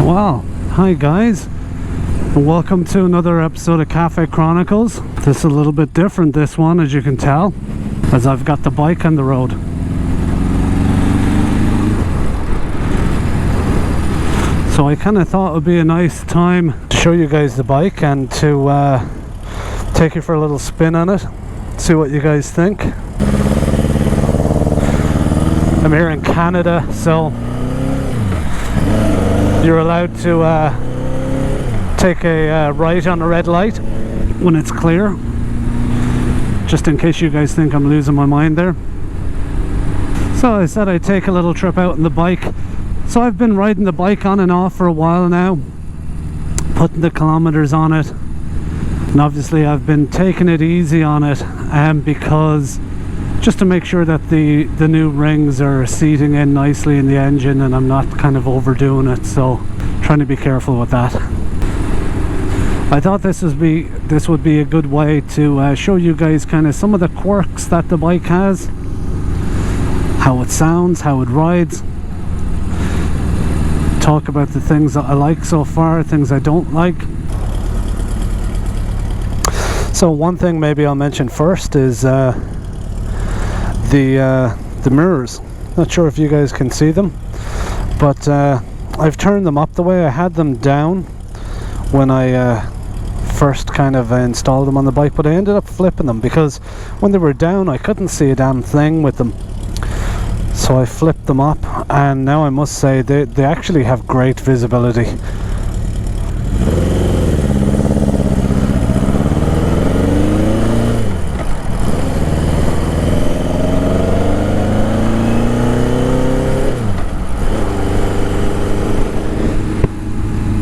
Well, hi guys, and welcome to another episode of Cafe Chronicles. This is a little bit different, this one, as you can tell, as I've got the bike on the road. So I kind of thought it would be a nice time to show you guys the bike and to take you for a little spin on it, see what you guys think. I'm here in Canada, so you're allowed to take a right on a red light when it's clear, just in case you guys think I'm losing my mind there. So I said I'd take a little trip out on the bike. So I've been riding the bike on and off for a while now, putting the kilometers on it, and obviously I've been taking it easy on it because just to make sure that the new rings are seating in nicely in the engine and I'm not kind of overdoing it, so trying to be careful with that. I thought this would be a good way to show you guys kind of some of the quirks that the bike has, how it sounds, how it rides, talk about the things that I like so far, things I don't like. So one thing maybe I'll mention first is the mirrors. Not sure if you guys can see them, but I've turned them up the way. I had them down when I first kind of installed them on the bike, but I ended up flipping them because when they were down I couldn't see a damn thing with them. So I flipped them up, and now I must say they actually have great visibility.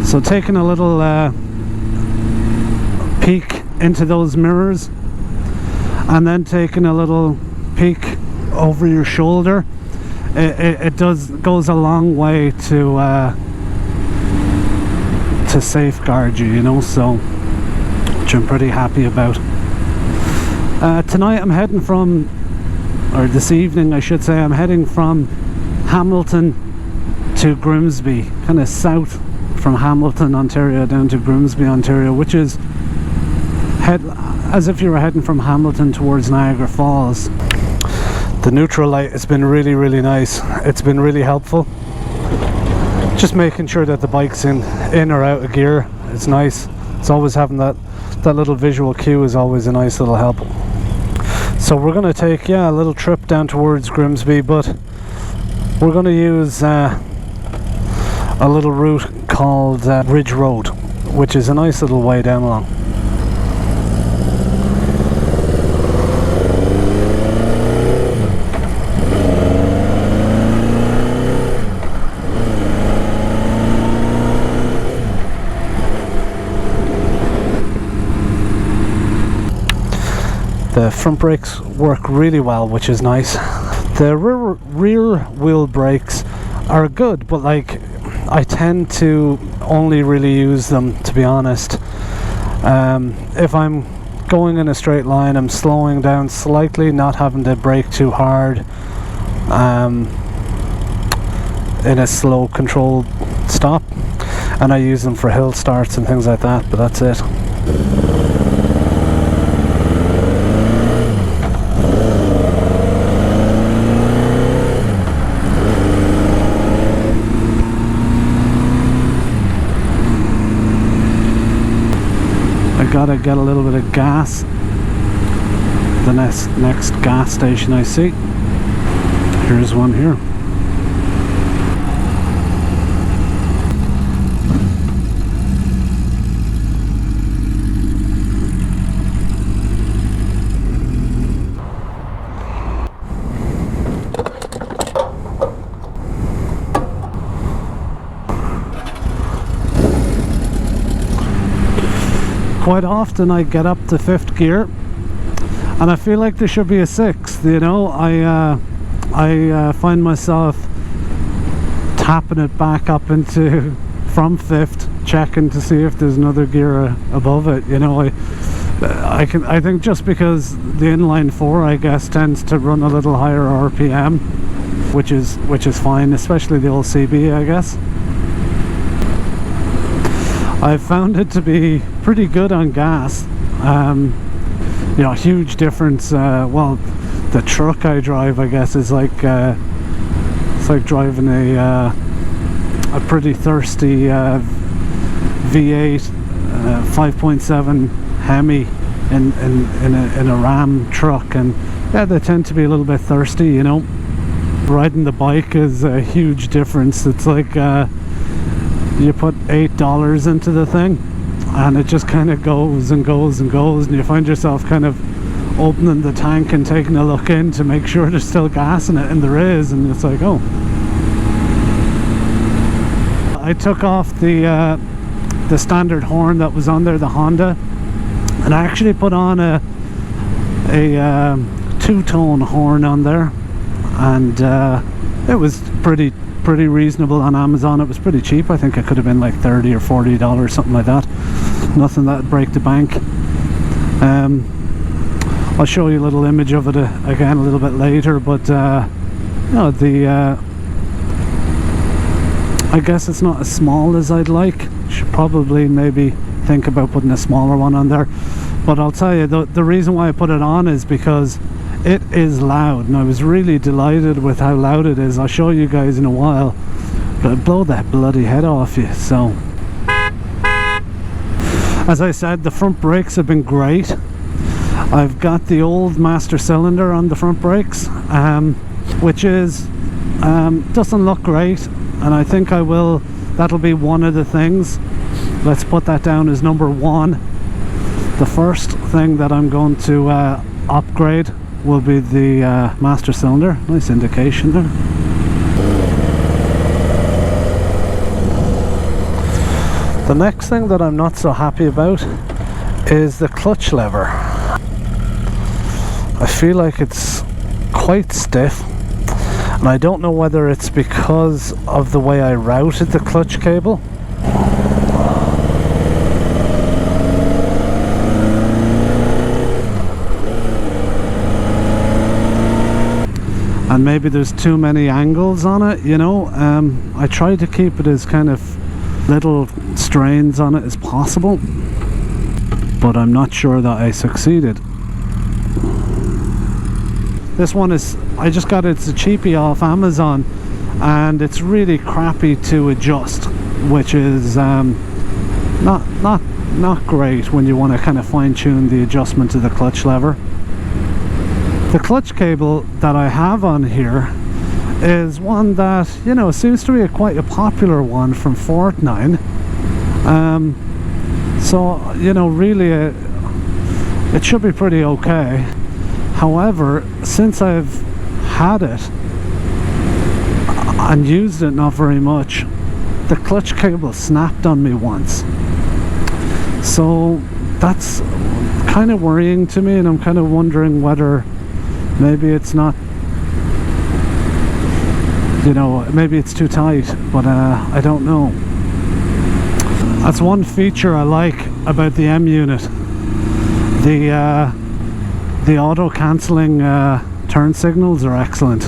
So taking a little peek into those mirrors, and then taking a little peek over your shoulder, it goes a long way to safeguard you, you know, so which I'm pretty happy about. Tonight I'm heading from, or this evening I should say, I'm heading from Hamilton to Grimsby, kind of south from Hamilton, Ontario down to Grimsby, Ontario, which is as if you were heading from Hamilton towards Niagara Falls. The neutral light has been really nice. It's been really helpful. Just making sure that the bike's in or out of gear. It's nice. It's always having that little visual cue is always a nice little help. So we're going to take a little trip down towards Grimsby, but we're going to use a little route called Ridge Road, which is a nice little way down along. The front brakes work really well, which is nice. The rear wheel brakes are good, but like I tend to only really use them, to be honest. If I'm going in a straight line, I'm slowing down slightly, not having to brake too hard, in a slow controlled stop, and I use them for hill starts and things like that, but that's it. Gotta get a little bit of gas. The next gas station I see. Here's one here. Quite often I get up to 5th gear and I feel like there should be a 6th, you know. I find myself tapping it back up into from 5th, checking to see if there's another gear above it, you know. I think just because the inline 4 I guess tends to run a little higher RPM, which is fine, especially the old CB, I guess. I found it to be pretty good on gas. You know, huge difference. Well, the truck I drive, I guess, is like it's like driving a pretty thirsty V8 5.7 Hemi in a Ram truck, and yeah, they tend to be a little bit thirsty, you know. Riding the bike is a huge difference. It's like you put $8 into the thing and it just kind of goes and goes and goes, and you find yourself kind of opening the tank and taking a look in to make sure there's still gas in it, and there is, and it's like, oh. I took off the standard horn that was on there, the Honda, and I actually put on a two-tone horn on there, and it was pretty reasonable on Amazon. It was pretty cheap. I think it could have been like $30 or $40, something like that. Nothing that'd break the bank. I'll show you a little image of it again a little bit later, but you know, I guess it's not as small as I'd like. Should probably maybe think about putting a smaller one on there. But I'll tell you, the reason why I put it on is because it is loud, and I was really delighted with how loud it is. I'll show you guys in a while, but it'll blow that bloody head off you. So, as I said, the front brakes have been great. I've got the old master cylinder on the front brakes, which is doesn't look great, and I think that'll be one of the things. Let's put that down as number one. The first thing that I'm going to upgrade will be the master cylinder. Nice indication there. The next thing that I'm not so happy about is the clutch lever. I feel like it's quite stiff, and I don't know whether it's because of the way I routed the clutch cable. And maybe there's too many angles on it, you know. I try to keep it as kind of little strains on it as possible, but I'm not sure that I succeeded. This one is, I just got it, it's a cheapie off Amazon, and it's really crappy to adjust, which is not great when you want to kind of fine-tune the adjustment to the clutch lever. The clutch cable that I have on here is one that, you know, seems to be quite a popular one from Fortnite. So, you know, really it should be pretty okay. However, since I've had it and used it not very much, the clutch cable snapped on me once. So that's kind of worrying to me, and I'm kind of wondering whether maybe it's not, you know, maybe it's too tight, but I don't know. That's one feature I like about the M unit. The auto cancelling turn signals are excellent.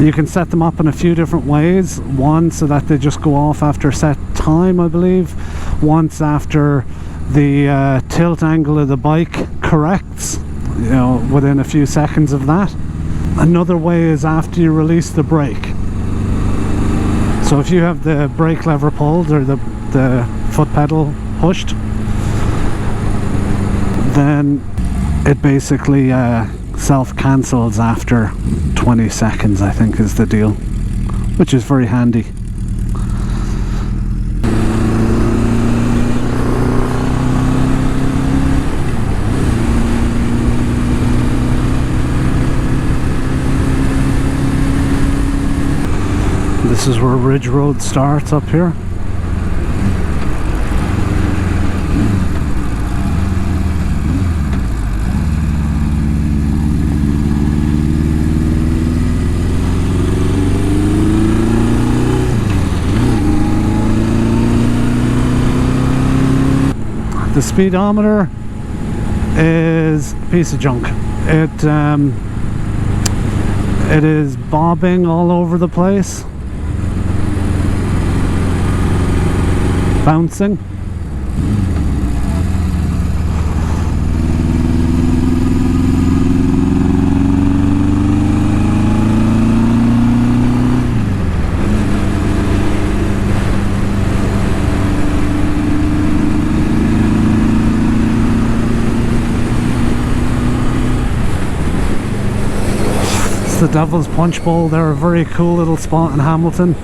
You can set them up in a few different ways. One, so that they just go off after a set time, I believe. Once after the tilt angle of the bike corrects, you know, within a few seconds of that. Another way is after you release the brake. So if you have the brake lever pulled or the foot pedal pushed, then it basically self-cancels after 20 seconds, I think is the deal, which is very handy. This is where Ridge Road starts up here. The speedometer is a piece of junk. It is bobbing all over the place, bouncing. the Devil's Punch Bowl. They're a very cool little spot in Hamilton.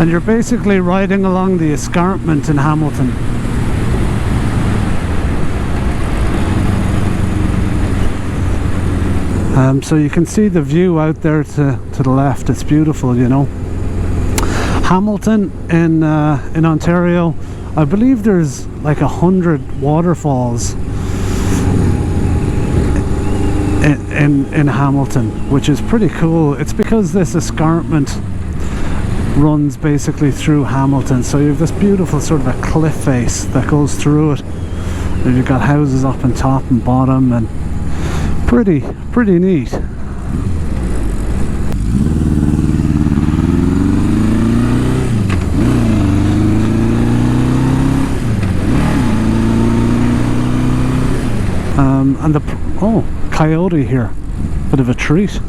And you're basically riding along the escarpment in Hamilton. So you can see the view out there to the left. It's beautiful, you know. Hamilton in Ontario, I believe there's like 100 waterfalls in Hamilton, which is pretty cool. It's because this escarpment runs basically through Hamilton, so you have this beautiful sort of a cliff face that goes through it, and you've got houses up on top and bottom, and pretty neat. And the coyote here, bit of a treat.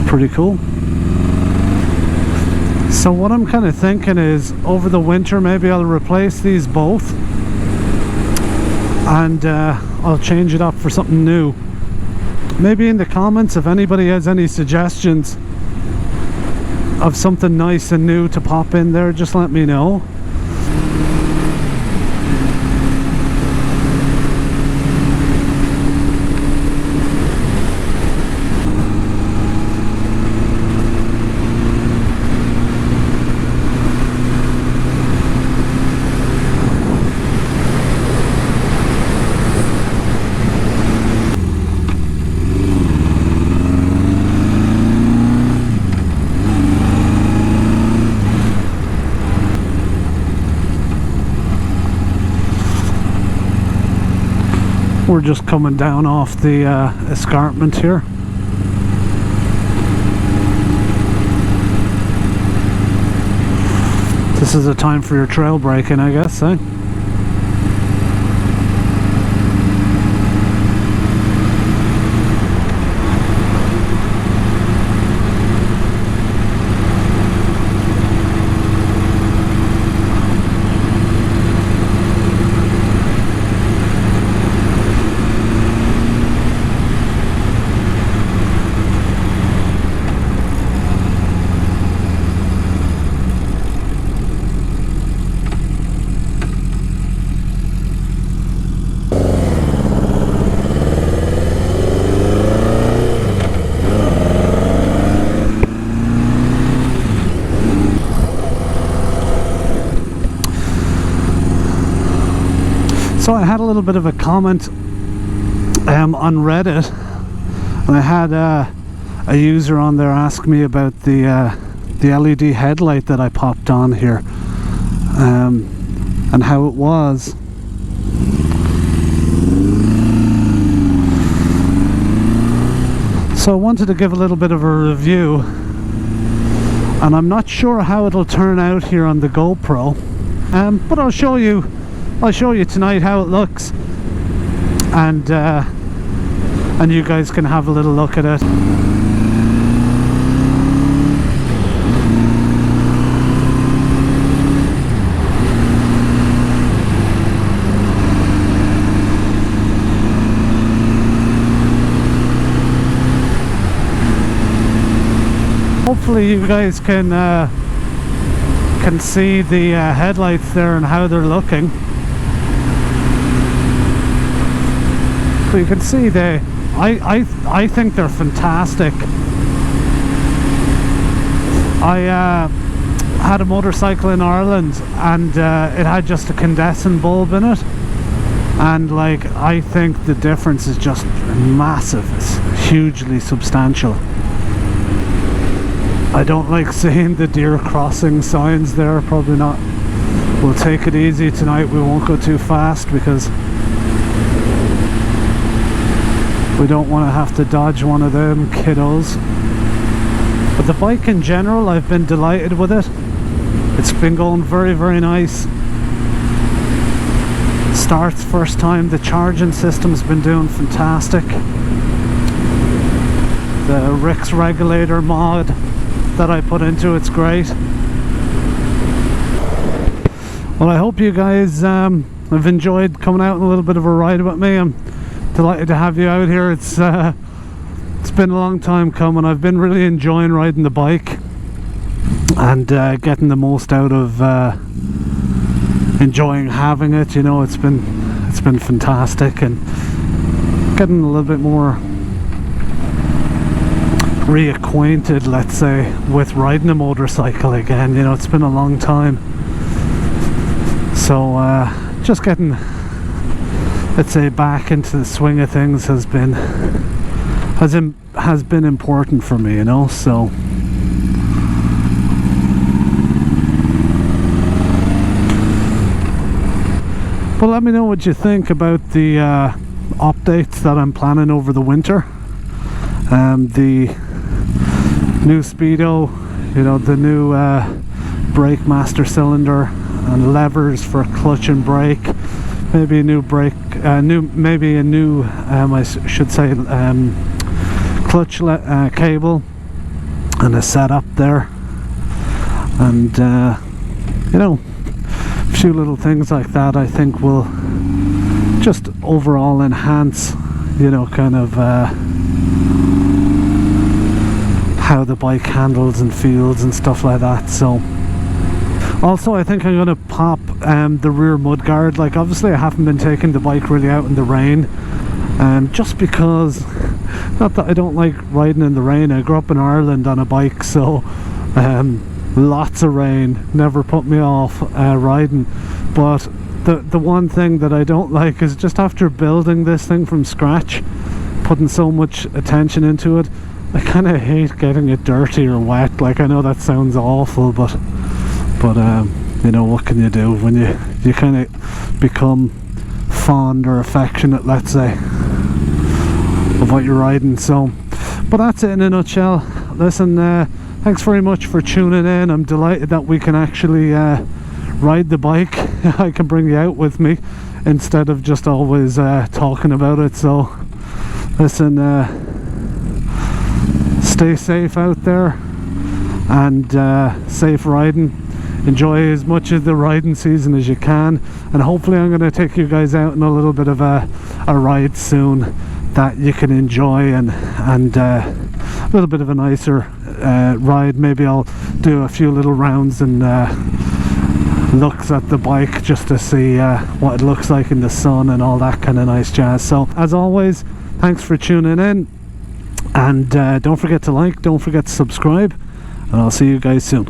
Pretty cool. So what I'm kind of thinking is, over the winter maybe I'll replace these both, and I'll change it up for something new. Maybe in the comments, if anybody has any suggestions of something nice and new to pop in there, just let me know. We're just coming down off the escarpment here. This is a time for your trail braking, I guess, eh? So I had a little bit of a comment on Reddit, and I had a user on there ask me about the LED headlight that I popped on here, and how it was. So I wanted to give a little bit of a review, and I'm not sure how it'll turn out here on the GoPro, but I'll show you tonight how it looks, and you guys can have a little look at it. Hopefully you guys can see the headlights there and how they're looking. So you can see I think they're fantastic. I had a motorcycle in Ireland, and it had just a condensing bulb in it, and like, I think the difference is just massive. It's hugely substantial. I don't like seeing the deer crossing signs there, probably not. We'll take it easy tonight, we won't go too fast because we don't want to have to dodge one of them kiddos. But the bike in general, I've been delighted with it. It's been going very, very nice. It's starts first time. The charging system's been doing fantastic. The Rix regulator mod that I put into it's great. Well, I hope you guys have enjoyed coming out on a little bit of a ride with me. I'm delighted to have you out here. It's been a long time coming. I've been really enjoying riding the bike and getting the most out of enjoying having it. You know, it's been fantastic, and getting a little bit more reacquainted, let's say, with riding a motorcycle again. You know, it's been a long time, so just getting, let's say, back into the swing of things has been important for me, you know. So but let me know what you think about the updates that I'm planning over the winter. The new speedo, you know, the new brake master cylinder and levers for clutch and brake, maybe a new brake, I should say, clutch cable and a setup there, and you know, a few little things like that I think will just overall enhance, you know, kind of how the bike handles and feels and stuff like that. So also I think I'm going to pop the rear mudguard. Like, obviously I haven't been taking the bike really out in the rain, just because, not that I don't like riding in the rain. I grew up in Ireland on a bike, so lots of rain never put me off riding. But the one thing that I don't like is, just after building this thing from scratch, putting so much attention into it, I kind of hate getting it dirty or wet. Like, I know that sounds awful, but you know, what can you do when you kind of become fond or affectionate, let's say, of what you're riding. So, but that's it in a nutshell. Listen, thanks very much for tuning in. I'm delighted that we can actually ride the bike. I can bring you out with me instead of just always talking about it. So listen, stay safe out there, and safe riding. Enjoy as much of the riding season as you can, and hopefully I'm going to take you guys out on a little bit of a ride soon that you can enjoy, and a little bit of a nicer ride. Maybe I'll do a few little rounds and looks at the bike just to see what it looks like in the sun and all that kind of nice jazz. So as always, thanks for tuning in, and don't forget to like, don't forget to subscribe, and I'll see you guys soon.